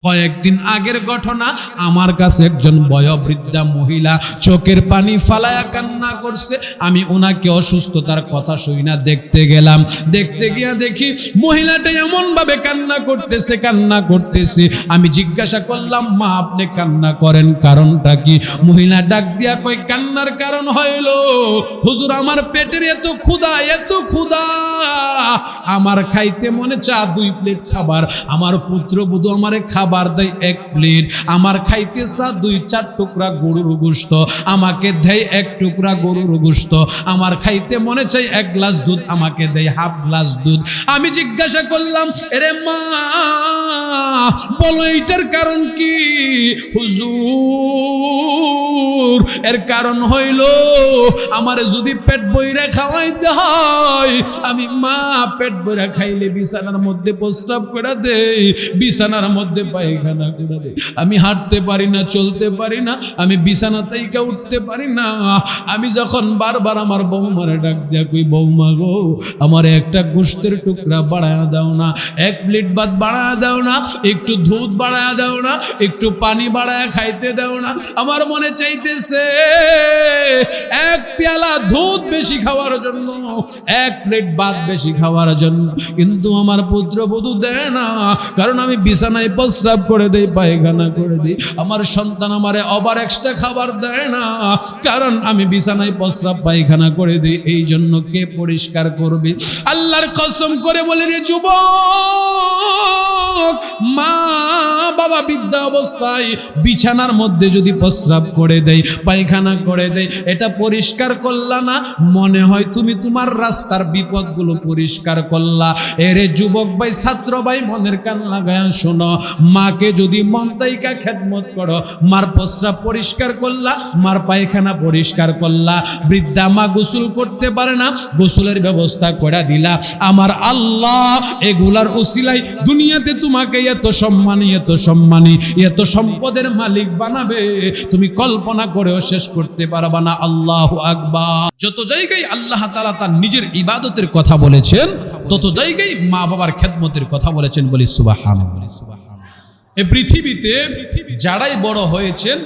কয়েকদিন আগের ঘটনা, আমার কাছে একজন বয়োবৃদ্ধা মহিলা চোখের পানি ফালায়া কান্না করছে। আমি ওনাকে অসুস্থতার কথা শুই না দেখতে গেলাম। দেখতে গিয়া দেখি মহিলাটা এমন ভাবে কান্না করতেছে। আমি জিজ্ঞাসা করলাম, মা আপনি কান্না করেন কারণটা কি? মহিলা ডাক দিয়া কয়, কান্নার কারণ হইল হুজুর আমার পেটের এত ক্ষুধা, আমার খাইতে মনে চা 2 প্লেট খাবার, আমার পুত্রবধূ আমারে খাবার দেয় 1 প্লেট, আমার খাইতে চা 2-4 টুকরা গরুর গোশত, আমাকে দেয় 1 টুকরা গরুর গোশত, আমার খাইতে মনে চাই 1 গ্লাস দুধ, আমাকে দেয় হাফ গ্লাস দুধ। আমি জিজ্ঞাসা করলাম, এরে মা বলো এইটার কারণ কি? হুজুর এর কারণ হইল আমারে যদি পেট বইরা খাওয়াইতে হয়, আমি মা পেট বইরা খাইলে বিছানার মধ্যে প্রস্রাব করে দেই, বিছানার মধ্যে পায়খানা করে দেই, আমি হাঁটতে পারি না, চলতে পারি না, আমি বিছানা থেকে উঠতে পারি না। আমি যখন বারবার আমার বৌমারে ডাক দিয়া কই, বৌমা গো আমার একটা গোশতের টুকরা বাড়ায়া দাও না, 1 প্লেট ভাত বাড়ায়া দাও না, একটু দুধ বাড়ায়া দাও না, একটু পানি বাড়ায়া খাইতে দাও না। আমার মনে চাইতেছে 1 পেয়ালা দুধ বেশি খাওয়ার জন্য, 1 প্লেট ভাত বেশি খাওয়ার জন্য, কিন্তু আমার পুত্রবধূ দেয় না, কারণ আমি বিছানায় প্রস্রাব করে দেই, পায়খানা করে দিই। আমার সন্তান আমারে ওভার এক্সট্রা খাবার দেয় না, কারণ আমি বিছানায় প্রস্রাব পায়খানা করে দিই। এই জন্য কে পরিষ্কার করবে? আল্লাহর কসম করে বলি রে যুবক, মা বাবা বৃদ্ধা অবস্থায় বিছানার মধ্যে যদি প্রস্রাব করে দেয়, পায়খানা করে দেয়, এটা পরিষ্কার করলা না, মনে হয় তুমি তোমার রাস্তার বিপদগুলো পরিষ্কার করলা। এরে যুবক ভাই, ছাত্র ভাই, মনের কান লাগায়া শোনো, মাকে যদি মন তাইকা খেদমত করো, মার প্রস্রাব পরিষ্কার করলা, মার পায়খানা পরিষ্কার করলা। বৃদ্ধা মা গোসল করতে পারে না, গোসলের ব্যবস্থা করে দিলা। আমার আল্লাহ এগুলার উসিলাই দুনিয়াতে তোমাকে এত সম্মানী, এত সম্পদের মালিক বানাবে, তুমি কল্পনা করেও শেষ করতে পারবা না। আল্লাহু আকবার। যত জায়গায় আল্লাহ তাআলা তার নিজের ইবাদতের কথা বলেছেন, তত জায়গায় মা বাবার খেদমতের কথা বলেছেন। বলি সুবহানাল্লাহ। এই পৃথিবীতে যারাই বড় হয়েছেন,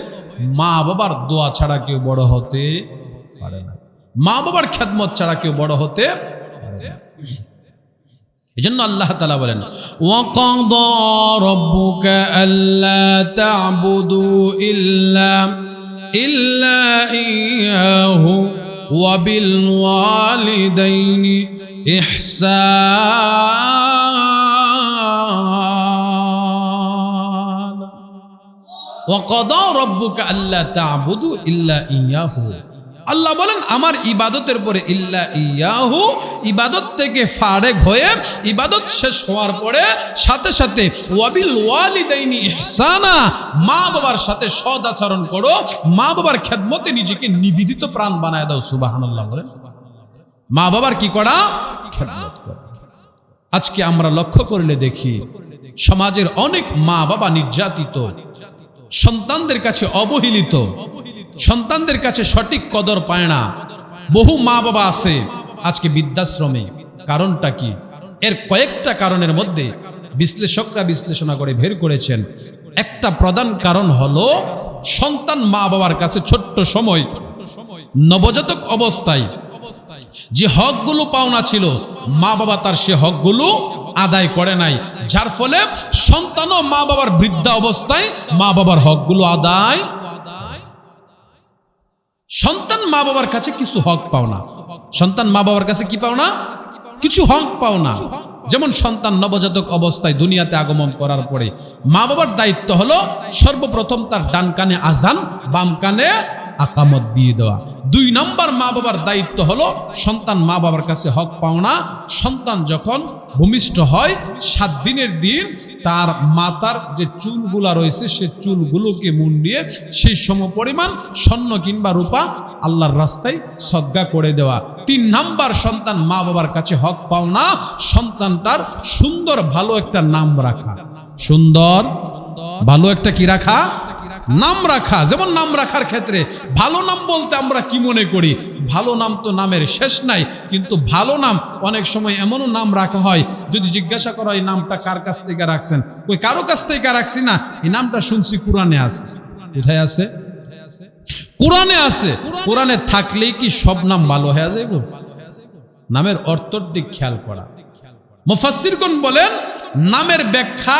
মা বাবার দোয়া ছাড়া কেউ বড় হতে পারে না, মা বাবার খেদমত ছাড়া কেউ বড় হতে পারে না। এজন্য আল্লাহ তাআলা বলেন, ওয়াকাদা রাব্বুকা আল্লা তা'বুদু ইল্লা ইয়াহু ওয়া বিল ওয়ালিদাইনি ইহসান। ওয়াকাদা রাব্বুকা আল্লা তা'বুদু ইল্লা ইয়াহু। আল্লাহ বলেন আমার ইবাদতের পরে ইল্লা ইয়াহু, ইবাদত থেকে ফারেগ হয়ে ইবাদত শেষ হওয়ার পরে সাথে সাথে ওয়াবিল ওয়ালিদাইনি ইহসানা, মা বাবার সাথে সৎ আচরণ করো, মা বাবার খেদমতে নিজেকে নিবেদিত প্রাণ বানায় দাও। সুবহানাল্লাহ বলেন। মা বাবার কি করা? খেদমত করা। আজকে আমরা লক্ষ্য করলে দেখি সমাজের অনেক মা বাবা নির্যাতিত, সন্তানদের কাছে অবহেলিত, সন্তানদের কাছে সঠিক কদর পায় না। বহু মা বাবা আছে আজকে বৃদ্ধাশ্রমে। কারণটা কি? এর কয়েকটা কারণের মধ্যে বিশ্লেষকরা বিশ্লেষণা করে বের করেছেন। একটা প্রধান কারণ হলো সন্তান মা বাবার কাছে ছোট্ট সময় নবজাতক অবস্থায় যে হকগুলো পাওনা ছিল, মা বাবা তার সে হকগুলো আদায় করে নাই, যার ফলে সন্তানও মা বাবার বৃদ্ধা অবস্থায় মা বাবার হকগুলো আদায়। সন্তান মা বাবার কাছে কিছু হক পাও না, সন্তান মা বাবার কাছে কি পাও না? কিছু হক পাও না। যেমন সন্তান নবজাতক অবস্থায় দুনিয়াতে আগমন করার পরে মা বাবার দায়িত্ব হলো সর্বপ্রথম তার ডান কানে আজান, বাম কানে আকামত দিয়ে দেওয়া। 2 নম্বর মা বাবার দায়িত্ব হলো সন্তান মা বাবার কাছে হক পাওনা। সন্তান যখন ভূমিষ্ঠ হয় 7 দিনের দিন তার মাথার যে চুলগুলা রয়েছে সে চুলগুলোকে মুন্ডিয়ে সেই সমপরিমাণ স্বর্ণ কিংবা রূপা আল্লাহর রাস্তায় সদকা করে দেওয়া। 3 নম্বর সন্তান মা বাবার কাছে হক পাওনা, সন্তানটার সুন্দর ভালো একটা নাম রাখা। সুন্দর ভালো একটা কি রাখা? নাম রাখা, যেমন নাম রাখার ক্ষেত্রে ভালো নাম বলতে আমরা কি মনে করি? ভালো নাম তো নামের শেষ নাই, কিন্তু ভালো নাম অনেক সময় এমনও নাম রাখা হয়, যদি জিজ্ঞাসা করা এই নামটা কার কাছ থেকে রাখছেন, ওই কারো কাছ থেকে রাখছি না, এই নামটা শুনছি কোরআনে আছে। কোথায় আছে? কোরআনে আছে। কোরআনে থাকলেই কি সব নাম ভালো হয়ে যাবে? নামের অর্থের দিক খেয়াল করা। মুফাসসিরগণ বলেন নামের ব্যাখ্যা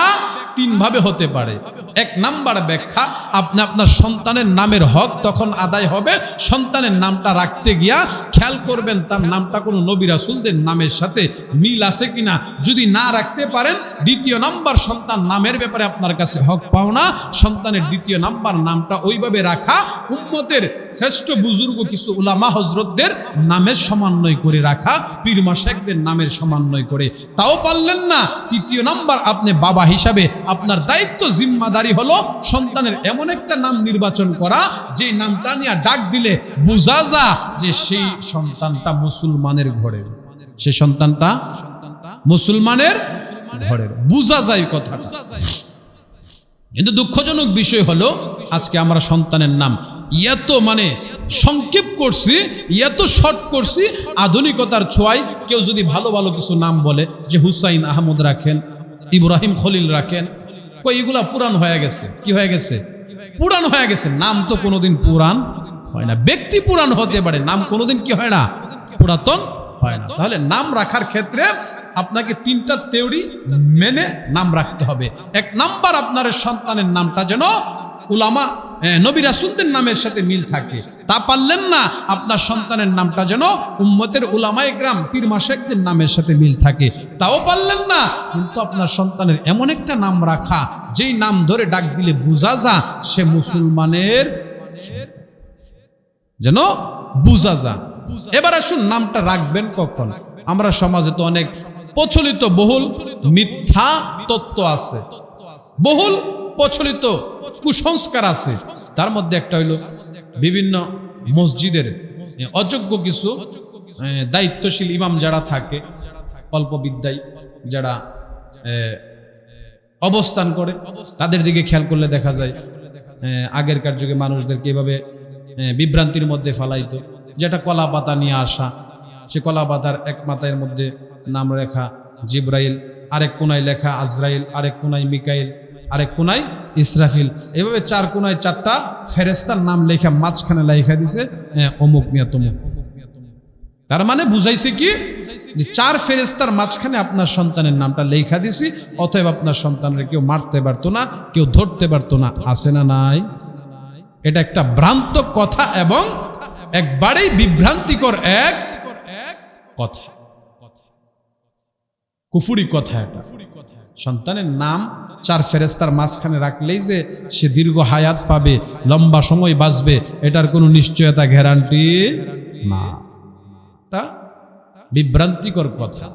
তিন ভাবে হতে পারে। এক নাম্বার ব্যাখ্যা, আপনি আপনার সন্তানের নামের হক তখন আদায় হবে সন্তানের নামটা রাখতে গিয়া খেয়াল করবেন তার নামটা কোনো নবী রাসূলদের নামের সাথে মিল আছে কিনা। যদি না রাখতে পারেন, দ্বিতীয় নাম্বার সন্তান নামের ব্যাপারে আপনার কাছে হক পাও না, সন্তানের দ্বিতীয় নাম্বার নামটা ওইভাবে রাখা, উম্মতের শ্রেষ্ঠ বুজুর্গ কিছু উলামা হযরতদের নামের সমন্বয় করে রাখা, পীর মাশায়েখদের নামের সমন্বয় করে। তাও পারলেন না, তৃতীয় নাম্বার আপনি বাবা হিসাবে আপনার দায়িত্ব জিম্মাদারি হলো সন্তানের এমন একটা নাম নির্বাচন করা যে নামটা নিয়ে ডাক দিলে বুঝা যা যে সেই সন্তানটা মুসলমানের ঘরের, সে সন্তানটা মুসলমানের ঘরের, বুঝা যায় কথাটা। কিন্তু দুঃখজনক বিষয় হলো আজকে আমরা সন্তানের নাম এত সংক্ষেপ করছি, এত শর্ট করছি, আধুনিকতার ছোঁয়ায় কেউ যদি ভালো ভালো কিছু নাম বলে, যে হুসাইন আহমদ রাখেন, ইব্রাহিম খলিল রাখেন, কই এগুলা পুরান হয়ে গেছে। কি হয়ে গেছে? পুরান হয়ে গেছে। নাম তো কোনোদিন পুরান হয় না। ব্যক্তি পুরান হতে পারে, নাম কোনোদিন কি হয় না? পুরাতন হয় না। তাহলে নাম রাখার ক্ষেত্রে আপনাকে তিনটা থিওরি মেনে নাম রাখতে হবে। এক নাম্বার, আপনার সন্তানের নামটা যেন উলামা নবী রাসূলদের নামের সাথে মিল থাকে। তা পারলেন না, আপনার সন্তানের নামটা যেন উম্মতের উলামায়ে কেরাম পীর মাশায়েখদের নামের সাথে মিল থাকে। তাও পারলেন না, কিন্তু আপনার সন্তানের এমন একটা নাম রাখা যেই নাম ধরে ডাক দিলে বুঝা যা সে মুসলমানের, যেন বুঝা যা। এবার আসুন, নামটা রাখবেন কখন? আমরা সমাজে তো অনেক প্রচলিত বহুল মিথ্যা তত্ত্ব আছে, বহুল প্রচলিত কুসংস্কার আছে। তার মধ্যে একটা হইল বিভিন্ন মসজিদের অযোগ্য কিছু দায়িত্বশীল ইমাম যারা থাকে, অল্প বিদ্যায় যারা অবস্থান করে, তাদের দিকে খেয়াল করলে দেখা যায় আগেরকার যুগে মানুষদেরকে এভাবে বিভ্রান্তির মধ্যে ফেলাইতো। যেটা কলা পাতা নিয়ে আসা, সে কলা পাতার এক মাথার মধ্যে নাম লেখা জিব্রাইল, আরেক কোনায় লেখা আজরাইল, আরেক কোনায় মিকাইল, আরেক কোনায় ইসরাফিল, এভাবে চার কোনায় চারটা ফেরেশতার নাম লেখা মাঝখানে লেখা দিছে অমুক মিয়া তমুক। তার মানে বুঝাইছে কি, যে চার ফেরেশতার মাঝখানে আপনার সন্তানের নামটা লেখা দিছি, অতএব আপনার সন্তানরা কেউ মারতে পারতো না, কেউ ধরতে পারতো না। আছে না নাই? এটা একটা ভ্রান্ত কথা এবং একবারেই বিভ্রান্তিকর এক কথা, কুফুরি কথা। এটা সন্তানের নাম চার ফেরেশতার মাঝখানে রাখলেই যে সে দীর্ঘ হায়াত পাবে, লম্বা সময় বাঁচবে, এটার কোনো নিশ্চয়তা, গ্যারান্টি না। এটা বিভ্রান্তিকর কথা।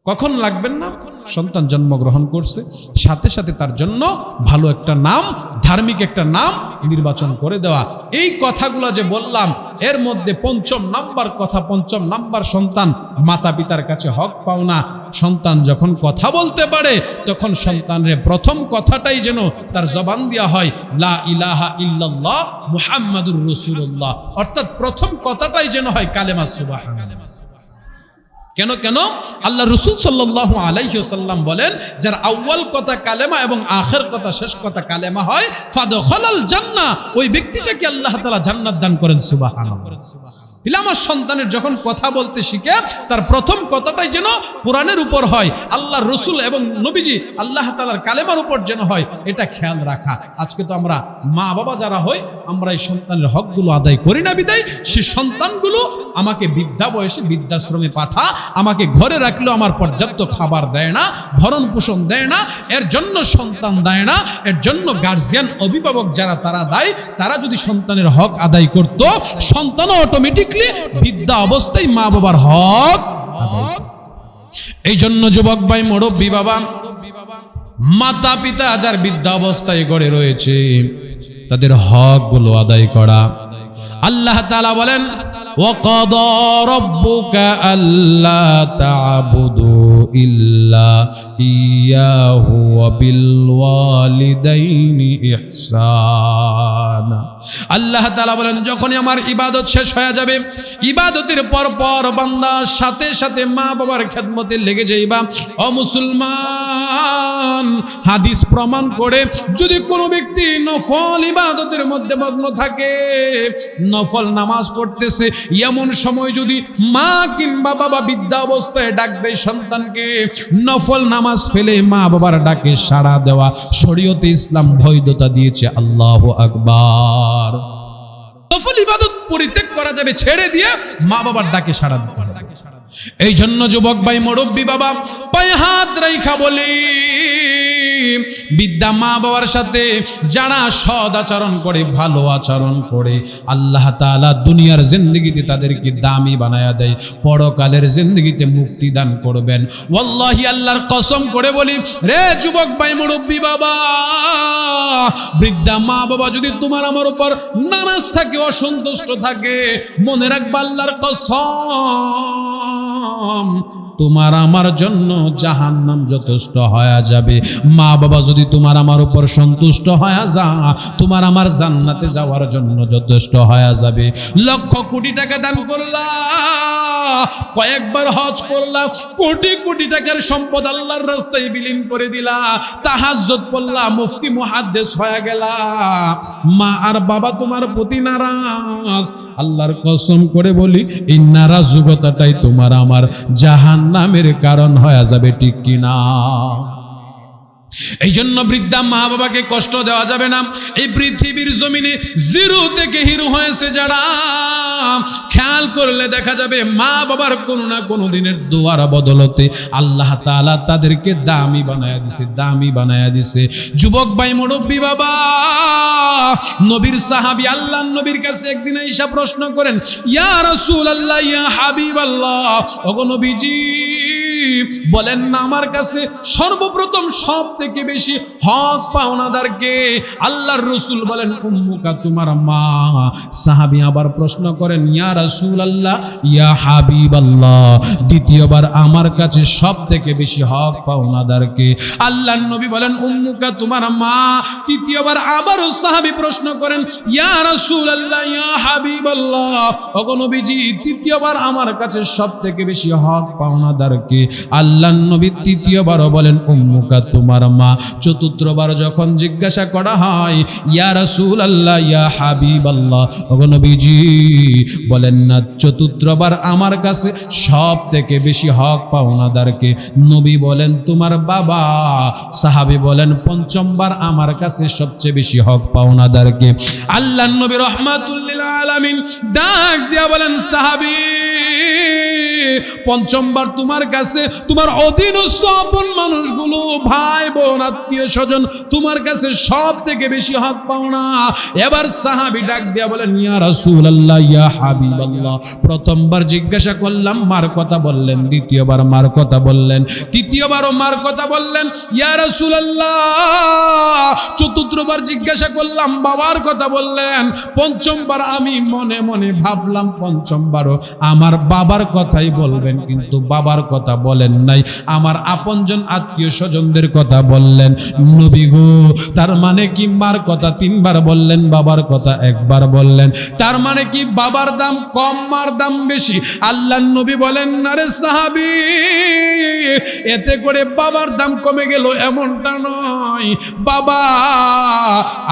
কখন লাগবেন না? সন্তান জন্মগ্রহণ করছে, সাথে সাথে তার জন্য ভালো একটা নাম, ধার্মিক একটা নাম নির্বাচন করে দেওয়া। এই কথাগুলো যে বললাম, এর মধ্যে পঞ্চম নাম্বার কথা, পঞ্চম নাম্বার, সন্তান মাতা পিতার কাছে হক পাওনা। সন্তান যখন কথা বলতে পারে, তখন সন্তানের প্রথম কথাটাই যেন তার জবান দেওয়া হয় লা ইলাহা ইল্লাল্লাহ মুহাম্মাদুর রাসূলুল্লাহ, অর্থাৎ প্রথম কথাটাই যেন হয় কালেমা সুবহানাল্লাহ। কেন কেন আল্লাহ রাসূল সাল্লাল্লাহু আলাইহি ওয়াসাল্লাম বলেন, যার আউয়াল কথা কালেমা এবং আখির কথা, শেষ কথা কালেমা হয়, ফাদখালাল জান্নাহ, ওই ব্যক্তিটাকে আল্লাহ তাআলা জান্নাত দান করেন। সুবহানাল্লাহ। আমার সন্তানের যখন কথা বলতে শিখে, তার প্রথম কথাটাই যেন কোরআনের উপর হয়, আল্লাহ রসুল এবং নবীজি আল্লাহ তাআলার কালেমার উপর যেন হয়, এটা খেয়াল রাখা। আজকে তো আমরা মা বাবা যারা হই, আমরা এই সন্তানের হকগুলো আদায় করি না বিদায় সে সন্তানগুলো আমাকে বৃদ্ধা বয়সে বৃদ্ধাশ্রমে পাঠা, আমাকে ঘরে রাখলেও আমার পর্যাপ্ত খাবার দেয় না, ভরণ পোষণ দেয় না, এর জন্য সন্তান দেয় না। এর জন্য গার্জিয়ান, অভিভাবক যারা, তারা দায়ী। তারা যদি সন্তানের হক আদায় করত, সন্তান অটোমেটিক বৃদ্ধা অবস্থায় মা বাবার হক। এই জন্য যুবক ভাই, মুরব্বী বাবা, মাতা পিতা যার বৃদ্ধা অবস্থায় গড়ে রয়েছে, তাদের হক গুলো আদায় করা। আল্লাহ তাআলা বলেন, ওয়াকাদা রাব্বুকা আল্লা তা'বুদু ইল্লা ইয়াহু ওয়া বিল ওয়ালিদাইনি ইহসানা। আল্লাহ তাআলা বলেন, যখনই আমার ইবাদত শেষ হয়ে যাবে, ইবাদতের পর পর বান্দা সাথে সাথে মা বাবার খেদমতে লেগে যাইবা। ও মুসলমান, হাদিস প্রমাণ করে যদি কোনো ব্যক্তি নফল ইবাদতের মধ্যে মগ্ন থাকে, নফল নামাজ পড়তেছে, এমন সময় যদি মা কিংবা বাবা বৃদ্ধা অবস্থায় ডাক দেয় সন্তানকে, নফল নামাজ ফেলে মা বাবার ডাকে সাড়া দেওয়া শরীয়তে ইসলাম বৈধতা দিয়েছে। আল্লাহু আকবার। নফল ইবাদত পরিত্যাগ করা যাবে, ছেড়ে দিয়ে মা বাবার ডাকে সাড়া দিতে হবে। এই জন্য যুবক ভাই, মুরব্বী বাবা, পায়ে হাত রাইখা বলি, বিদ্যা মা বাবার সাথে যারা সদ আচরণ করে, ভালো আচরণ করে, আল্লাহ তাআলা দুনিয়ার জিন্দেগিতে তাদেরকে দামি বানায়া দেয়, পরকালের জিন্দেগিতে মুক্তি দান করবেন। ওয়াল্লাহি আল্লাহর কসম করে বলি রে যুবক ভাই, মুরব্বী বাবা, বৃদ্ধা মা বাবা যদি তোমার আমার উপর নারাজ থাকে, অসন্তুষ্ট থাকে, মনে রাখবা আল্লাহর কসম, তোমার আমার জন্য জাহান্নাম যথেষ্ট হয়ে যাবে। মা বাবা যদি তোমার আমার উপর সন্তুষ্ট হয়ে যা, তোমার আমার জান্নাতে যাওয়ার জন্য যথেষ্ট হয়ে যাবে। লক্ষ কোটি টাকা দান করলা, কয়েকবার হজ করলা, কোটি কোটি টাকার সম্পদ আল্লাহর রাস্তায় বিলীন করে দিলা, তাহাজ্জুদ পড়লা, মুফতি মুহাদ্দিস হয়ে গেলা, মা আর বাবা তোমার প্রতি নারাজ। আল্লাহর কসম করে বলি, এই নারাজগতাটাই তোমার আমার জাহান্নামের কারণ হয়ে যাবে, ঠিক কিনা? এই জন্য বৃদ্ধা মা বাবাকে কষ্ট দেওয়া যাবে না। এই পৃথিবীর জমিনে জিরো থেকে হিরো হয়েছে যারা, খেয়াল করলে দেখা যাবে মা বাবার কোনো না কোনো দিনের দোয়ার বদলতে আল্লাহ তাআলা তাদেরকে দামি বানায়া দিছে, দামি বানায়া দিছে। যুবক ভাই, মুরব্বী বাবা, নবীর সাহাবী আল্লাহর নবীর কাছে একদিন আয়েশা প্রশ্ন করেন, ইয়া রাসূলুল্লাহ, ইয়া হাবিবাল্লাহ, ওগো নবীজি, বলেন না আমার কাছে সর্বপ্রথম সব থেকে বেশি হক পাওনাদারকে? আল্লাহর রাসূল বলেন, উম্মুকা, তোমার মা। সাহাবী আবার প্রশ্ন করেন, ইয়া রাসূলুল্লাহ, ইয়া হাবিবাল্লাহ, দ্বিতীয়বার আমার কাছে সব থেকে বেশি হক পাওনাদারকে? আল্লাহর নবী বলেন, উম্মুকা, তোমার মা। তৃতীয়বার আবারও সাহাবী প্রশ্ন করেন, ইয়া রাসূলুল্লাহ, ইয়া হাবিবাল্লাহ, ওগো নবীজি, তৃতীয়বার আমার কাছে সব থেকে বেশি হক পাওনাদারকে? আল্লাহর নবী তৃতীয়বারও বলেন, উম্মুকা, তোমার মা। চতুর্থবার যখন জিজ্ঞাসা করা হয়, ইয়া রাসূলুল্লাহ, ইয়া হাবিবাল্লাহ, ওগো নবীজি, বলেন না চতুর্থবার আমার কাছে সব থেকে বেশি হক পাওনাদারকে? নবী বলেন, তোমার বাবা। সাহাবী বলেন, পঞ্চমবার আমার কাছে সবচেয়ে বেশি হক পাওনাদারকে? আল্লাহর নবী রাহমাতুল লিল আলামিন ডাক দিয়া বলেন, সাহাবী, পঞ্চমবার তোমার কাছে তোমার অধীনস্থ আপন মানুষগুলো, ভাই বোন, আত্মীয় স্বজন, তোমার কাছে সব থেকে বেশি হক পাওনা। এবার সাহাবী ডাক দিয়া বলেন, ইয়া রাসূলুল্লাহ, ইয়া হাবিবাল্লাহ, প্রথমবার জিজ্ঞাসা করলাম, মার কথা বললেন, দ্বিতীয়বার মার কথা বললেন, তৃতীয়বারও মার কথা বললেন, ইয়া রাসূলুল্লাহ, চতুর্থবার জিজ্ঞাসা করলাম, বাবার কথা বললেন, পঞ্চমবার আমি মনে মনে ভাবলাম পঞ্চমবারও আমার বাবার কথাই বলবেন, কিন্তু বাবার কথা বলেন নাই, আমার আপনজন আত্মীয় স্বজনদের কথা বললেন। নবী গো, তার মানে কি মার কথা তিনবার বললেন, বাবার কথা একবার বললেন? তার মানে কি বাবার দাম কম, মার দাম বেশি? আল্লাহর নবী বলেন, না রে সাহাবী, এতে করে বাবার দাম কমে গেল এমনটা নয়। বাবা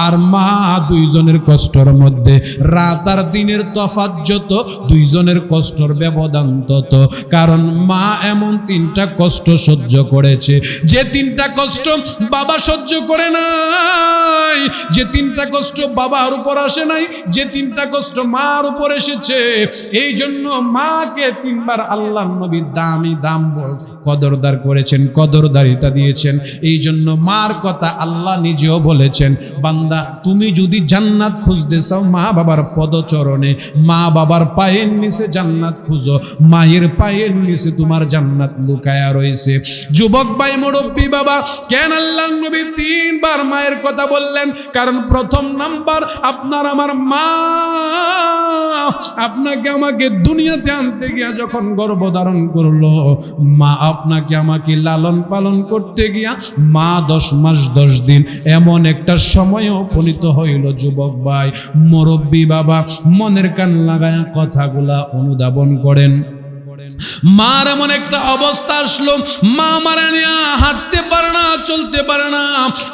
আর মা দুইজনের কষ্টের মধ্যে রাত আর দিনের তফাৎ যত, দুইজনের কষ্টের ব্যবধান তত। কারণ মা এমন তিনটা কষ্ট সহ্য করেছে, যে তিনটা কষ্ট বাবা সহ্য করে নাই, যে তিনটা কষ্ট বাবার উপর আসে নাই, যে তিনটা কষ্ট মার উপর এসেছে। এই জন্য মাকে তিনবার আল্লাহর নবী দামি দাম কদরদার করেছেন, কদরদারিতা দিয়েছেন। এই জন্য মার কথা আল্লাহ নিজেও বলেছেন, বান্দা তুমি যদি জান্নাত খুঁজতে চাও, মা বাবার পদচরণে, মা বাবার পায়ের নিচে জান্নাত খুঁজো, মায়ের পায়ের নিচে তোমার জান্নাত লুকায়া রয়েছে। যুবক ভাই, মুরব্বী বাবা, কেন আল্লাহর নবী তিনবার মায়ের কথা বললেন? কারণ প্রথম নাম্বার আপনার আমার মা আপনাকে আমাকে দুনিয়াতে আনতে গিয়া যখন গর্ভধারণ করলো, মা আপনাকে আমাকে লালন পালন করতে গিয়া মা 10 মাস 10 দিন এমন একটা সময় উপনীত হইল। যুবক ভাই, মুরব্বী বাবা, মনের কান লাগায়া কথাগুলা অনুধাবন করেন। মার এমন একটা অবস্থা আসলো, মা মারা নিয়ে হাঁটতে পারে না, চলতে পারে না,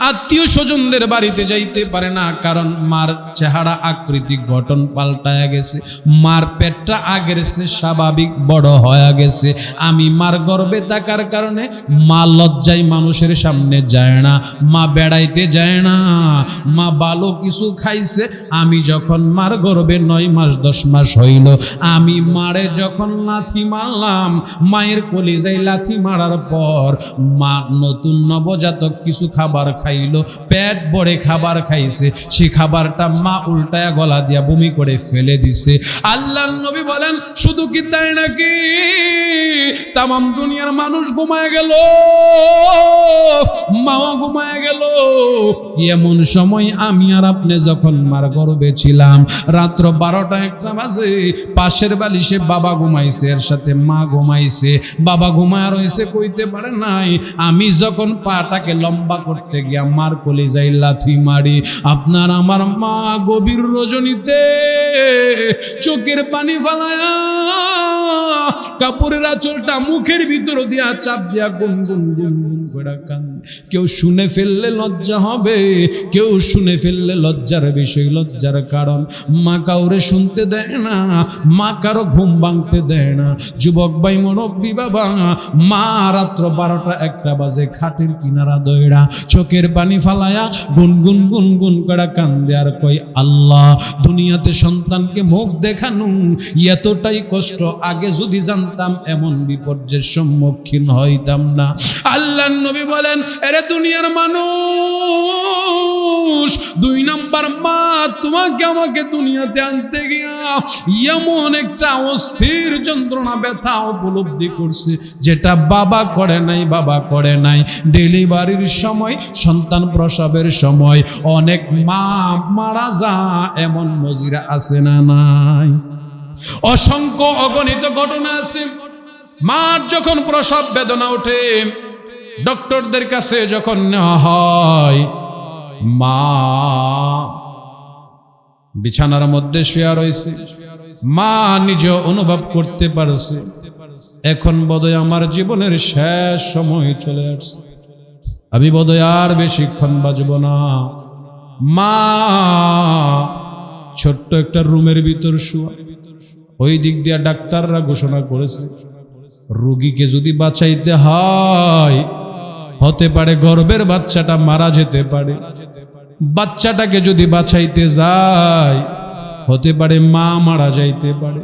আত্মীয় স্বজনদের বাড়িতে যাইতে পারে না, কারণ মার চেহারা আকৃতি গঠন পাল্টায়া গেছে, মার পেটটা আগের চেয়ে স্বাভাবিক বড় হয়ে গেছে। আমি মার গর্ভে থাকার কারণে মা লজ্জায় মানুষের সামনে যায় না, মা বেড়াইতে যায় না, মা ভালো কিছু খাইছে। আমি যখন মার গর্ভে 9 মাস 10 মাস হইল, আমি মারে যখন লাথি মারলাম, মায়ের কলিজায় লাথি মারার পর মা নতুন নবজাতক কিছু খাবার খাইলো, পেট ভরে খাবার খাইছে, সেই খাবারটা মা উল্টায়া গলা দিয়া বমি করে ফেলে দিছে। আল্লাহর নবী বলেন, শুধু কি তাই নাকি, তাম দুনিয়ার মানুষ ঘুমায় গেল, মাও ঘুমায় গেল। এমন সময় আমি আর আপনি যখন মার গর্ভে ছিলাম, রাত্র 12টা 1টা বাজে, পাশের বালিশে বাবা ঘুমাইছে, এর সাথে মা ঘুমাইছে। বাবা ঘুমায় রয়েছে, কইতে পারে নাই। আমি যখন পাটাকে লম্বা করতে গিয়া মার কলিজায় লাথি মারি, আপনার আমার মা গভীর রজনীতে চোখের পানি ফালায়া কাপড়ের আঁচলটা মুখের ভিতর দিয়া চাপ দিয়া গুনগুন গুনগুন করে কান্দে। কেউ শুনে ফেললে লজ্জা হবে, কেউ শুনে ফেললে লজ্জার বিষয়, লজ্জার কারণ। মা কাউরে শুনতে দেয় না, মা কারো ঘুম ভাঙতে দেয় না। যুবক ভাই, মুরব্বী বাবা, মা রাত্র 12টা 1টা বাজে খাটের কিনারা দইরা চোখের পানি ফালায়া গুনগুন গুনগুন করে কান্দে আর কই, আল্লাহ, দুনিয়াতে সন্তানকে মুখ দেখানো এতটাই কষ্ট, আগে যদি জানতাম এমন বিপর্যয়ের সম্মুখীন হইতাম না। আল্লাহর নবী বলেন, এরে দুনিয়ার মানুষ, 2 নাম্বার মা তোমাকে আমাকে দুনিয়াতে আনতে গিয়া এমন একটা অস্থির যন্ত্রণা ব্যথা উপলব্ধি করছে, যেটা বাবা করে নাই, বাবা করে নাই। ডেলিভারির সময়, সন্তান প্রসবের সময় অনেক মা মারা যায়, এমন নজিরা আছে না নাই? অসংখ্য অগণিত ঘটনা আছে। মার যখন প্রসব বেদনা ওঠে, ডক্টরদের কাছে যখন নেওয়া হয়, মা বিছানার মধ্যে শুয়ে রয়েছে, মা নিজে অনুভব করতে পারছে এখন বোধহয় আমার জীবনের শেষ সময় চলে আসছে, আমি বোধহয় আর বেশিক্ষণ বাঁচব না। মা ছোট্ট একটা রুমের ভিতর শুয়া, ওই দিক দিয়া ডাক্তাররা ঘোষণা করেছে, রোগীকে যদি বাঁচাইতে হয়, হতে পারে গর্ভের বাচ্চাটা মারা যেতে পারে, বাচ্চাটাকে যদি বাঁচাইতে যায়, হতে পারে মা মারা যাইতে পারে।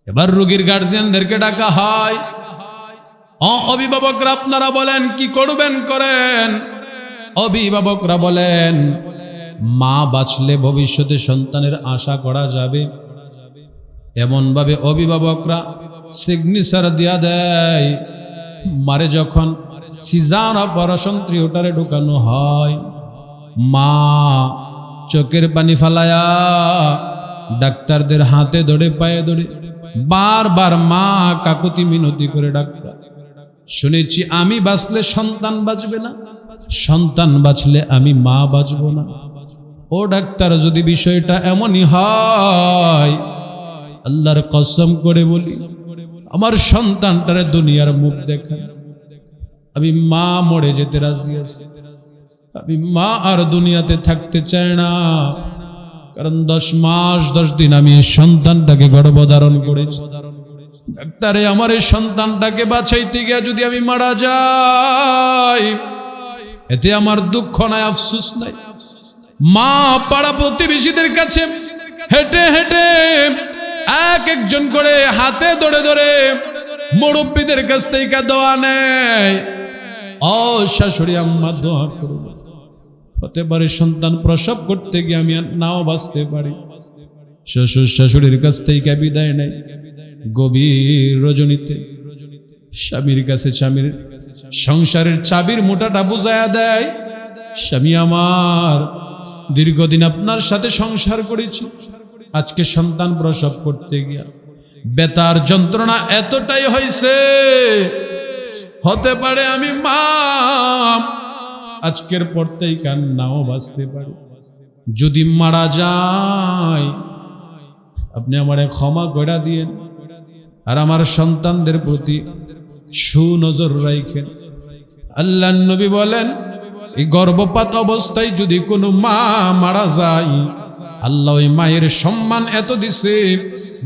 এবার রোগীর গার্জিয়ানদেরকে ডাকা হয়, অভিভাবকরা আপনারা বলেন কি করবেন করেন। অভিভাবকরা বলেন, মা বাঁচলে ভবিষ্যতে সন্তানের আশা করা যাবে। এমন ভাবে অভিভাবকরা সিগনেচার দিয়া দেয়, মারে যখন সিজার অপারেশন থিয়েটারে ঢুকানো হয়, মা চোখের পানি ফালায়া ডাক্তারদের হাতে ধরে পায়ে ধরে বারবার মা কাকুতি মিনতি করে, ডাক্তার শুনেছি আমি বাঁচলে সন্তান বাঁচবে না, সন্তান বাঁচলে আমি মা বাঁচব না। ও ডাক্তার, যদি বিষয়টা এমনই হয়, আল্লাহর কসম করে বলি, আমার সন্তানটারে দুনিয়ার মুখ দেখা, আমি মা মরে যেতে রাজি আছি, আমি মা আর দুনিয়াতে থাকতে চাই না। কারণ 10 মাস 10 দিন আমি এই সন্তানটাকে গর্ভধারণ করেছি। ডাক্তারে, আমার এই সন্তানটাকে বাঁচাইতে গিয়ে যদি আমি মারা যাই, এতে আমার দুঃখ নাই, আফসোস নাই। মা পাড়া প্রতিবেশীদের কাছে হেঁটে হেঁটে একজন করে হাতে ধরে ধরে মুরব্বীদের কাছ থেকে দোয়া নেয়, ও শাশুড়ি আম্মা দোয়া করো, হতে পারে সন্তান প্রসব করতে গিয়ে আমি নাও বাঁচতে পারি। শ্বশুর শাশুড়ির কাছ থেকে বিদায় নেয়, গভীর রজনীতে স্বামীর কাছে স্বামীর সংসারের চাবির মোটাটা বুঝায়া দেয়, স্বামী আমার, দীর্ঘদিন আপনার সাথে সংসার করেছি, আজকে সন্তান প্রসব করতে গিয়া বেতার যন্ত্রণা এতটাই হয়েছে, হতে পারে আমি মা আজকের পরতেই কান্নাও বাঁচতে পারি। যদি মারা যায় আপনি আমারে ক্ষমা করে দিয়েন, আর আমার সন্তানদের প্রতি সুনজর রাখেন। আল্লাহর নবী বলেন, এই গর্ভপাত অবস্থায় যদি কোনো মা মারা যায়, আল্লাহ ওই মায়ের সম্মান এত দিছে,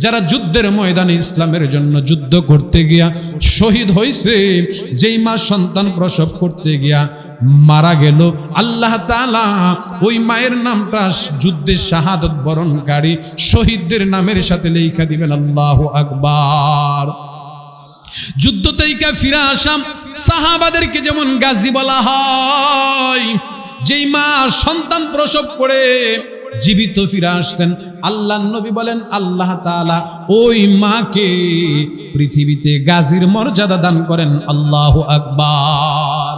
যারা যুদ্ধের ময়দানে ইসলামের জন্য যুদ্ধ করতে গিয়া শহীদ হয়েছে, যেই মা সন্তান প্রসব করতে গিয়া মারা গেল, আল্লাহ তাআলা ওই মায়ের নামটা যুদ্ধে শাহাদত বরণকারী শহীদদের নামের সাথে লেখা দিবেন। আল্লাহু আকবার। যুদ্ধ থেকে ফিরে আসাম সাহাবাদেরকে যেমন গাজী বলা হয়, যেই মা সন্তান প্রসব করে জীবিত ফিরে আসছেন, আল্লাহর নবী বলেন আল্লাহ তাআলা ওই মাকে পৃথিবীতে গাজীর মর্যাদা দান করেন। আল্লাহু আকবার।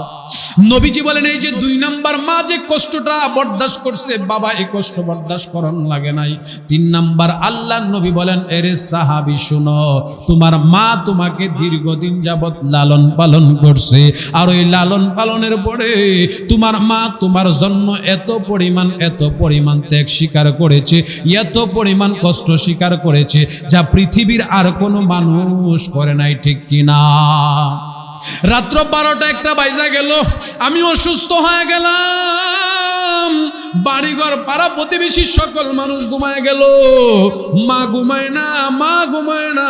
নবীজি বলেন, এই যে 2 নাম্বার মা যে কষ্টটা বরদাস্ত করছে, বাবা এই কষ্ট বরদাস্ত করন লাগে নাই। 3 নাম্বার আল্লাহর নবী বলেন, এরে সাহাবী শুনো, তোমার মা তোমাকে দীর্ঘদিন যাবত লালন পালন করছে, আর ওই লালন পালনের পরে তোমার মা তোমার জন্য এত পরিমাণ ত্যাগ স্বীকার করেছে, এত পরিমাণ কষ্ট স্বীকার করেছে, যা পৃথিবীর আর কোনো মানুষ করে নাই, ঠিক কিনা? রাত্র 12টা-1টা বাইজা গেল, আমি অসুস্থ হয়ে গেলাম, বাড়িঘর পাড়া প্রতিবেশী সকল মানুষ ঘুমায় গেল, মা ঘুমায় না, মা ঘুমায় না।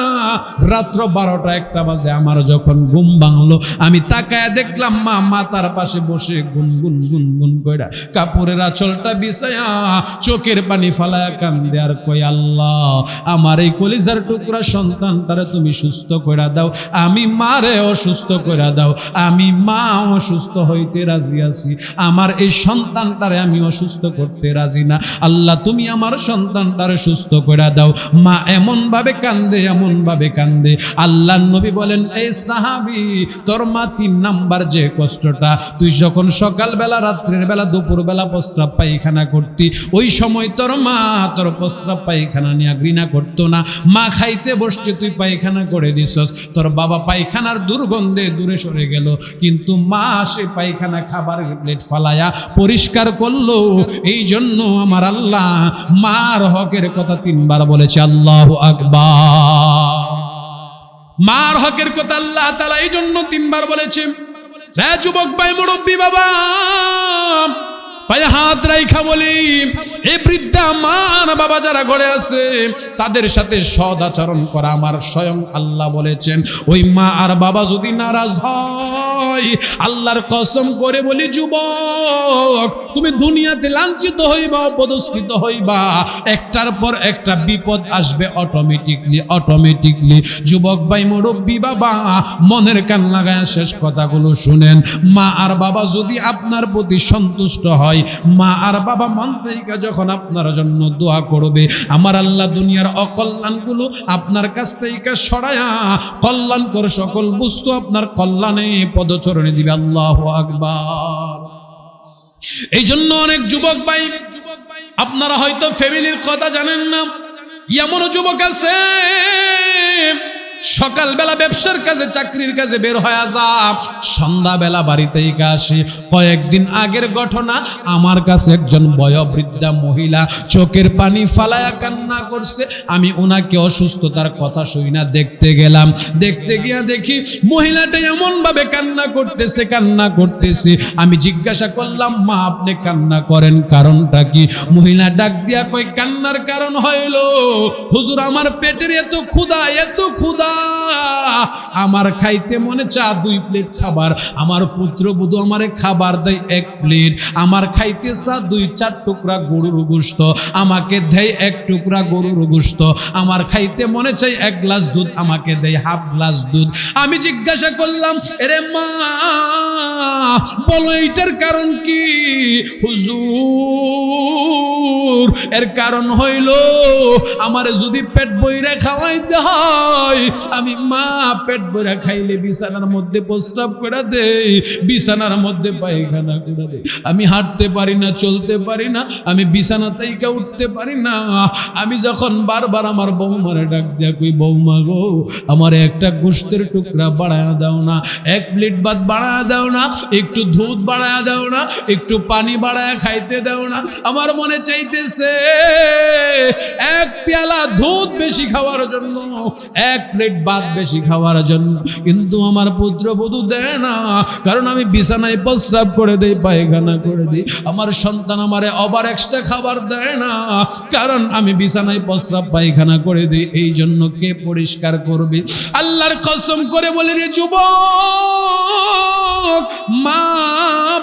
রাত্র 12টা-1টা বাজে আমার যখন ঘুম ভাঙলো, আমি তাকায় দেখলাম মা মাথার পাশে বসে গুনগুন গুনগুন কইরা কাপড়ের আঁচলটা বিছায়া চোখের পানি ফালায়া কান্দে আর কই, আল্লাহ আমার এই কলিজার টুকরা সন্তানটারে তুমি সুস্থ কইরা দাও, আমি মারে অসুস্থ কইরা দাও, আমি মা অসুস্থ হইতে রাজি আছি, আমার এই সন্তানটারে আমি অসুস্থ করতে রাজি না, আল্লাহ তুমি আমার সন্তানটারে সুস্থ কইরা দাও। মা এমন ভাবে কান্দে, এমন ভাবে কান্দে। আল্লাহর নবী বলেন, এই সাহাবী, তোর মা 3 নাম্বার যে কষ্টটা, তুই যখন সকালবেলা, রাত্রের বেলা, দুপুর বেলা প্রস্রাব পায়খানা করতি, ওই সময় তোর মা তোর প্রস্রাব পায়খানা নিয়ে ঘৃণা করতো না। মা খাইতে বসছে, তুই পায়খানা করে দিছস, তোর বাবা পায়খানার দুর্গন্ধে দূরে সরে গেল, কিন্তু মা সে পায়খানা খাবারের প্লেট ফালায়া পরিষ্কার করলো। এই জন্য আমার আল্লাহ মার হকের কথা 3 বার বলেছে। আল্লাহু আকবার। মার হকের কথা আল্লাহ তাআলা এই জন্য 3 বার বলেছে। রে যুবক ভাই, মুরব্বী বাবা, পায়ে হাত রাইখা বলি, এই বৃদ্ধা মা আর বাবা যারা ঘরে আছে, তাদের সাথে সৎ আচরণ করা আমার স্বয়ং আল্লাহ বলেছেন। ওই মা আর বাবা যদি নারাজ হয়, আল্লাহর কসম করে বলি যুবক, তুমি দুনিয়াতে লাঞ্ছিত হইবা, অপদস্থিত হইবা, একটার পর একটা বিপদ আসবে অটোমেটিকলি। যুবক ভাই, মুরব্বী বাবা, মনের কান লাগায় শেষ কথাগুলো শুনেন। মা আর বাবা যদি আপনার প্রতি সন্তুষ্ট হয়, মা আর বাবা মন থেকে যখন আপনার জন্য দোয়া করবে, আমার আল্লাহ দুনিয়ার অকল্যাণগুলো আপনার কাছ থেকে সরায়া কল্যাণকর সকল বস্তু আপনার কল্যাণে পদচরণে দিবে। আল্লাহু আকবার। এই জন্য অনেক যুবক ভাই, আপনারা হয়তো ফ্যামিলির কথা জানেন না, এমন যুবক আছে সকালবেলা ব্যবসার কাজে, চাকরির কাজে বের হয়ে যা, সন্ধ্যাবেলা বাড়িতেই আসে। কয়েকদিন আগের ঘটনা, আমার কাছে একজন বয়োবৃদ্ধা মহিলা চোখের পানি ফালায়া কান্না করছে। আমি ওনাকে অসুস্থতার কথা শুই না দেখতে গেলাম। দেখতে গিয়া দেখি মহিলাটা এমন ভাবে কান্না করতেছে। আমি জিজ্ঞাসা করলাম, মা আপনি কান্না করেন কারণটা কি? মহিলা ডাক দিয়া কই, কান্নার কারণ হইল, হুজুর আমার পেটের এত ক্ষুধা, আমার খাইতে মনে চা 2 প্লেট খাবার, আমার পুত্রবধূ আমারে খাবার দেয় 1 প্লেট, আমার খাইতে চা 2-4 টুকরা গরুর গোশত, আমাকে দেয় 1 টুকরা গরুর গোশত, আমার খাইতে মনে চাই 1 গ্লাস দুধ, আমাকে দেয় হাফ গ্লাস দুধ। আমি জিজ্ঞাসা করলাম, এরে মা বলো এইটার কারণ কি? হুজুর এর কারণ হইল আমার যদি পেট বইরা খাওয়াইতে হয়, আমি মা পেট বইরা খাইলে বিছানার মধ্যে প্রস্রাব করে দেই, বিছানার মধ্যে পায়খানা করে দেই। আমি হাঁটতে পারি না, চলতে পারি না, আমি বিছানা থেকে উঠতে পারি না। আমি যখন বারবার আমার বৌমারে ডাক দিয়া কই, বৌমা গো আমার একটা গোশতের টুকরা বাড়ায়া দাও না, এক প্লেট ভাত বাড়ায়া দাও না, একটু দুধ বাড়ায়া দাও না, একটু পানি বাড়ায়া খাইতে দাও না। আমার মনে চাইতেছে এক পেয়ালা দুধ বেশি খাওয়ার জন্য, এক প্লেট ভাত বেশি খাওয়ার জন্য, কিন্তু আমার পুত্রবধূ দেয় না। কারণ আমি বিছানায় প্রস্রাব করে দেই, পায়খানা করে দিই। আমার সন্তান আমারে ওভার এক্সট্রা খাবার দেয় না, কারণ আমি বিছানায় প্রস্রাব পায়খানা করে দিই। এই জন্য কে পরিষ্কার করবে? আল্লাহর কসম করে বলি রে যুবক, মা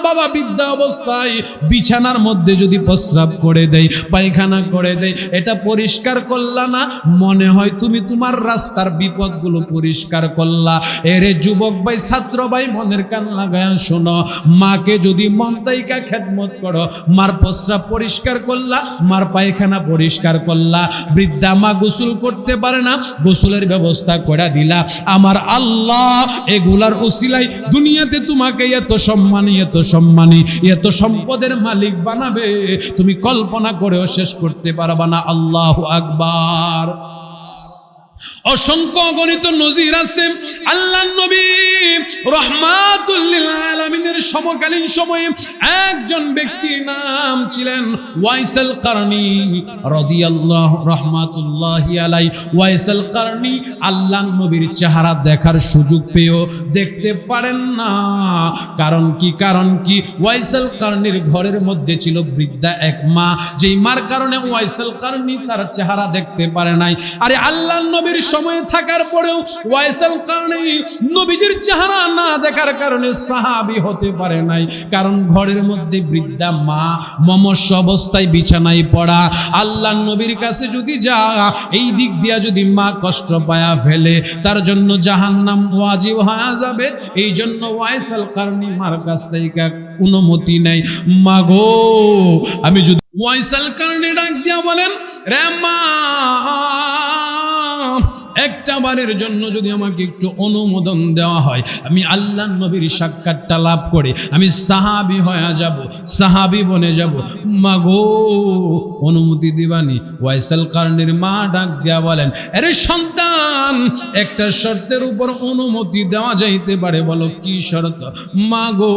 বাবা বৃদ্ধা অবস্থায় বিছানার মধ্যে যদি প্রস্রাব করে দেয়, পায়খানা করে দেয়, এটা পরিষ্কার করলা না, মনে হয় তুমি তোমার রাস্তার বিপদগুলো পরিষ্কার করলা। এরে যুবক ভাই, ছাত্র ভাই, মনের কান লাগায়া শোনো, মাকে যদি মন তাইকা খেদমত করো, মার প্রস্রাব পরিষ্কার করলা, মার পায়খানা পরিষ্কার করলা। বৃদ্ধা মা গোসল করতে পারে না, গোসলের ব্যবস্থা করে দিলা। আমার আল্লাহ এগুলার উসিলাই দুনিয়াতে তোমাকে এত সম্মানী, এত সম্মানী, এত সম্পদের মালিক বানাবে, তুমি কল্পনা করেও শেষ করতে পারবা না। আল্লাহু আকবার। অসংখ্য অগণিত নজির আছে। আল্লাহর নবী রাহমাতুল লিল আলামিনের সমকালীন সময়ে একজন ব্যক্তির নাম ছিলেন ওয়াইসুল কারনী রাদিয়াল্লাহু রাহমাতুল্লাহি আলাইহি। ওয়াইসুল কারনী আল্লাহর নবীর চেহারা দেখার সুযোগ পেয়েও দেখতে পারেন না। কারণ কি? কারণ কি? ওয়াইসুল কারনীর ঘরের মধ্যে ছিল বৃদ্ধা এক মা, যেই মার কারণে ওয়াইসুল কারনী তার চেহারা দেখতে পারে নাই। আরে আল্লাহর নবীর সময় থাকার পরেও ওয়াইসুল কারনী নবীজির চেহারা না দেখার কারণে সাহাবী হতে পারে নাই। কারণ ঘরের মধ্যে বৃদ্ধা মা মমস্য অবস্থায় বিছানায় পড়া। আল্লাহর নবীর কাছে যদি যা, এই দিক দিয়া যদি মা কষ্ট পায়া ফেলে, তার জন্য জাহান্নাম ওয়াজিব হয়ে যাবে। এই জন্য ওয়াইসুল কারনী মার কাছ থেকে অনুমতি নেই। মা গো, আমি যদি ওয়াইসুল কারনী ডাক দিয়া বলেন, রে মা, একটা বারের জন্য যদি আমাকে একটু অনুমোদন দেওয়া হয়, আমি আল্লাহর নবীর সাক্ষাৎটা লাভ করে আমি সাহাবী হয়ে যাব, সাহাবী বনে যাব। মা গো, অনুমতি দিবানি? ওয়াইসুল কারনীর মা ডাক দিয়া বলেন, আরে সন্তান, একটা শর্তের উপর অনুমতি দেওয়া যাইতে পারে, বলো কি শর্ত? মা গো,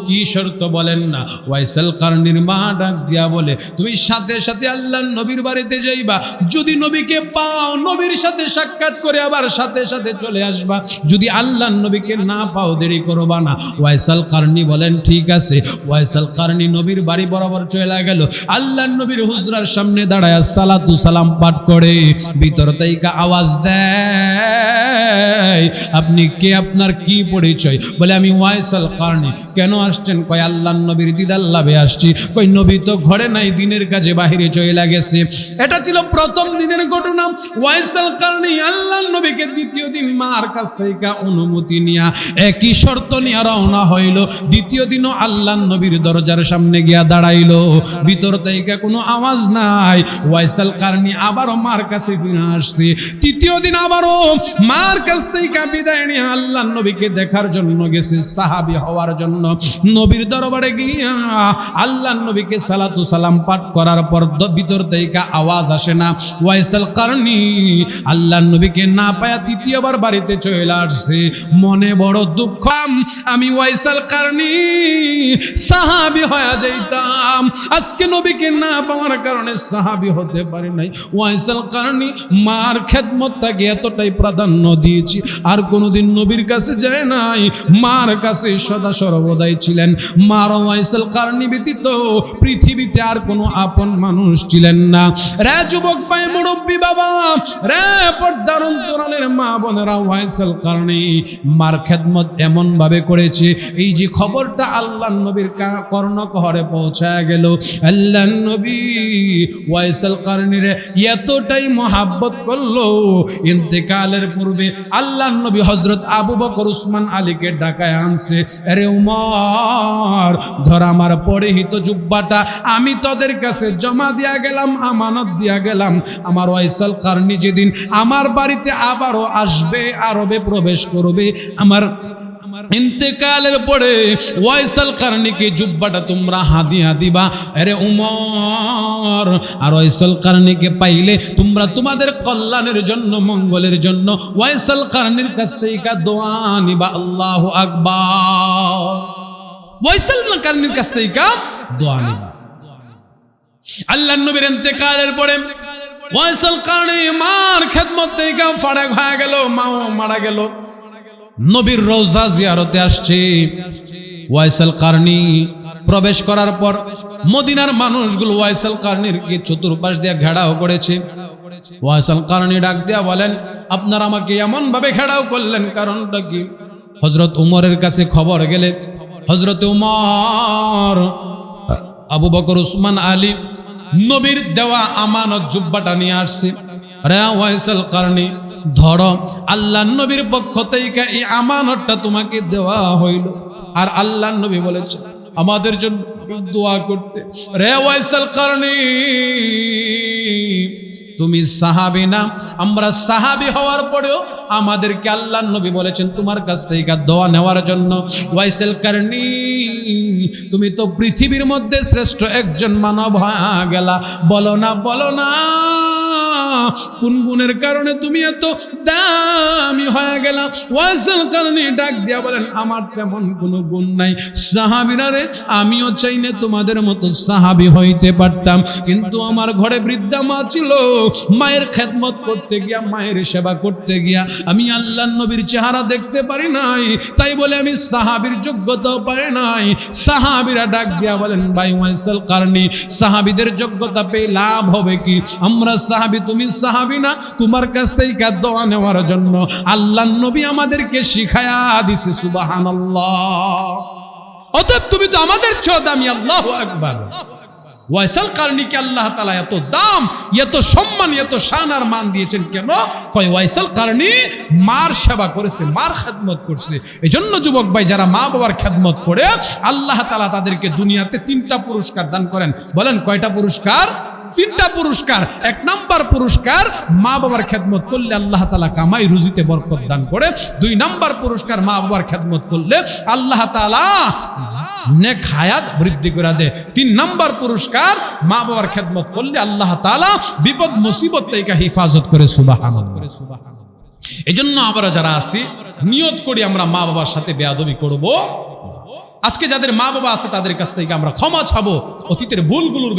কি শর্ত বলেন না? ওয়াইসুল কারনীর মা ডাক দিয়া বলে, তুমি সাথে সাথে আল্লাহর নবীর বাড়িতে যাইবা, যদি নবীকে পাও নবীর সাথে সাক্ষাৎ করে আবার সাথে সাথে চলে আসবা, যদি আল্লাহর নবীকে না পাও দেরি করবা না। ওয়াইসুল কারনী বলেন ঠিক আছে। ওয়াইসুল কারনী নবীর বাড়ি বরাবর চলে গেল। আল্লাহর নবীর হুজরার সামনে দাঁড়ায় সালাতু সালাম পাঠ করে ভিতর থেকে আওয়াজ দেয়, আপনি কে? আপনার কি পরিচয়? বলে, আমি ওয়াইসুল কারনী। কেন আসছেন? কয়, আল্লাহর নবীর দিদার লাভে আসছি। কই, নবী তো ঘরে নাই, দিনের কাজে বাহিরে চলে গেছে। এটা ছিল প্রথম দিনের ঘটনা। ওয়াইসুল কারনী আল্লাহর নবীকে দ্বিতীয় দিন মার কাছ থেকে অনুমতি নিয়া একই শর্ত নিয়ে রওনা হইল। দ্বিতীয় দিনও আল্লাহর নবীর দরজার সামনে গিয়া দাঁড়াইলো, ভিতর থেকে কোনো আওয়াজ নাই। ওয়াইসুল কারনী আবারও মার কাছে ফিরে আসছে। তৃতীয় দিন আবারও মার কাছ থেকে বিদায় নিয়ে আল্লাহর নবীকে দেখার জন্য গেছে, সাহাবী হওয়ার জন্য। নবীর দরবারে গিয়া আল্লাহর নবীকে সালাতু সালাম পাঠ করার পর ভিতর থেকে আওয়াজ আসে না। ওয়াইসুল কারনী আল্লাহর নবীকে না পায়া তৃতীয়বার বাড়িতে চলে আসছে। মনে বড় দুঃখ, আমি ওয়াইসুল কারনী সাহাবী হয়ে যাইতাম, আজকে নবীকে না পাওয়ার কারণে সাহাবী হতে পারি নাই। ওয়াইসুল কারনী মার খেদমতটাকে এতটাই প্রাধান্য দিয়েছি, আর কোনোদিন নবীর কাছে যায় নাই, মার কাছে সদা সর্বদাই ছিলেন। মার ওয়াইসুল কারনী ব্যতীত পৃথিবীতে আর কোনো আপন মানুষ ছিলেন না। রে যুবক ভাই, মুরব্বী বাবা, রে পর্দার অন্তরালের মা বোনেরা, ওয়াইসুল কারনী মার খেদমত এমন ভাবে করেছে, এই যে খবরটা আল্লাহর নবীর কর্ণকুহরে পৌঁছায় গেল। আল্লাহর নবী ওয়াইসাল কারনীরে এতটাই মহাব্বত করলো, ইন্তেকালের পূর্বে আল্লাহর নবী হযরত আবু বকর উসমান আলীকে ডাকায় আনছে। আরে উমর, ধর আমার পরিহিত জুব্বাটা আমি তোদের কাছে জমা দিয়া গেলাম, আমানত দিয়া গেলাম। আমার ওয়াইসাল কারনী যেদিন আমার বাড়িতে আবারও আসবে, আরবে প্রবেশ করবে, আমার ইন্তেকালের পরে ওয়াইসাল কারনীকে জুব্বাটা তোমরা হাদিয়া দিবা। আরে উমর, আর ওয়াইসাল কারনীকে পাইলে তোমরা তোমাদের কল্যাণের জন্য, মঙ্গলের জন্য ওয়াইসাল কারনীর কাছ থেকে দোয়া নিবা। আল্লাহু আকবার। ওয়াইসাল কারনীর কাছ থেকে দোয়া নিবা। আল্লাহর নবীর ইন্তেকালের পরে ওয়াইসাল কারনী মার খেদমত থেকে ফারাক হয়ে গেল, মাও মারা গেল। নবীর রওজা জিয়ারতে আসছে। ওয়াইসাল কারনী প্রবেশ করার পর মদিনার মানুষগুলো ওয়াইসাল কারনীর চতুর্পাশ দিয়ে ঘেরাও করেছে। ওয়াইসাল কারনী ডাক দিয়া বলেন, আপনারা আমাকে এমন ভাবে ঘেরাও করলেন, কারণটা কি? হযরত উমরের কাছে খবর গেলে হযরত উমর আবু বকর উসমান আলী নবীর দেওয়া আমানত জুব্বাটা নিয়ে আসছে। রে ওয়াইসাল কারনী, ধরো, আল্লাহর নবীর পক্ষ থেকে এই আমানতটা তোমাকে দেওয়া হইল। আর আল্লাহর নবী বলেছেন আমাদের জন্য দোয়া করতে। রে ওয়াইসাল কারনী, তুমি সাহাবী না? আমরা সাহাবী হওয়ার পরেও আমাদেরকে আল্লাহর নবী বলেছেন তোমার কাছ থেকে দোয়া নেওয়ার জন্য। ওয়াইসাল কারনী, তুমি তো পৃথিবীর মধ্যে শ্রেষ্ঠ একজন মানব হয়ে গেলা। বলো না, বলো না, কোন গুণের কারণে তুমি এত দামি হয়ে গেলা? ওয়াইসাল কারনী ডাক দিয়া বলেন, আমার তেমন কোনো গুণ নাই। সাহাবীরা রে, আমিও চাইলে তোমাদের মতো সাহাবী হইতে পারতাম, কিন্তু আমার ঘরে বৃদ্ধা মা ছিল। মায়ের খেদমত করতে গিয়া, মায়ের সেবা করতে গিয়া আমি আল্লাহর নবীর চেহারা দেখতে পারি নাই, তাই বলে আমি সাহাবীর যোগ্যতাও পাই নাই। সাহাবীরা ডাক দিয়া বলেন, ভাই ওয়াইসাল কারনী, সাহাবীদের যোগ্যতা পেয়ে লাভ হবে কি? আমরা সাহাবী, তুমি সাহাবী না? তোমার কাছ থেকে দোয়া নেওয়ার জন্য আল্লাহর নবী আমাদেরকে শিখায়া দিছে। সুবহানাল্লাহ। অতএব তুমি তো আমাদের চেয়ে দামি। আল্লাহু আকবার। ওয়াইসাল কারনীকে আল্লাহ তাআলা এত দাম, এত সম্মান, এত শান আর মান দিয়েছেন কেন? কয় ওয়াইসাল কারনী মার সেবা করেছে, মার খেদমত করছে। এজন্য যুবক ভাই, যারা মা বাবার খেদমত করে আল্লাহ তাআলা তাদেরকে দুনিয়াতে 3টা পুরস্কার দান করেন। বলেন কয়টা পুরস্কার? 3টা পুরস্কার। 1 নাম্বার পুরস্কার, মা বাবার খেদমত করলে আল্লাহ তাআলা কামাই রুজিতে বরকত দান করে। 2 নাম্বার পুরস্কার, মা বাবার খেদমত করলে আল্লাহ তাআলা নেক হায়াত বৃদ্ধি করে দেয়। 3 নাম্বার পুরস্কার, মা বাবার খেদমত করলে আল্লাহ তাআলা বিপদ মুসিবত থেকে হেফাজত করে। সুবহানাল্লাহ। এজন্য আমরা যারা আছি নিয়ত করি আমরা মা বাবার সাথে বেয়াদবি করব। আজকে যাদের মা বাবা আছে তাদের কাছ থেকে আমরা ক্ষমা চাবো, অতীতের ভুলগুলোর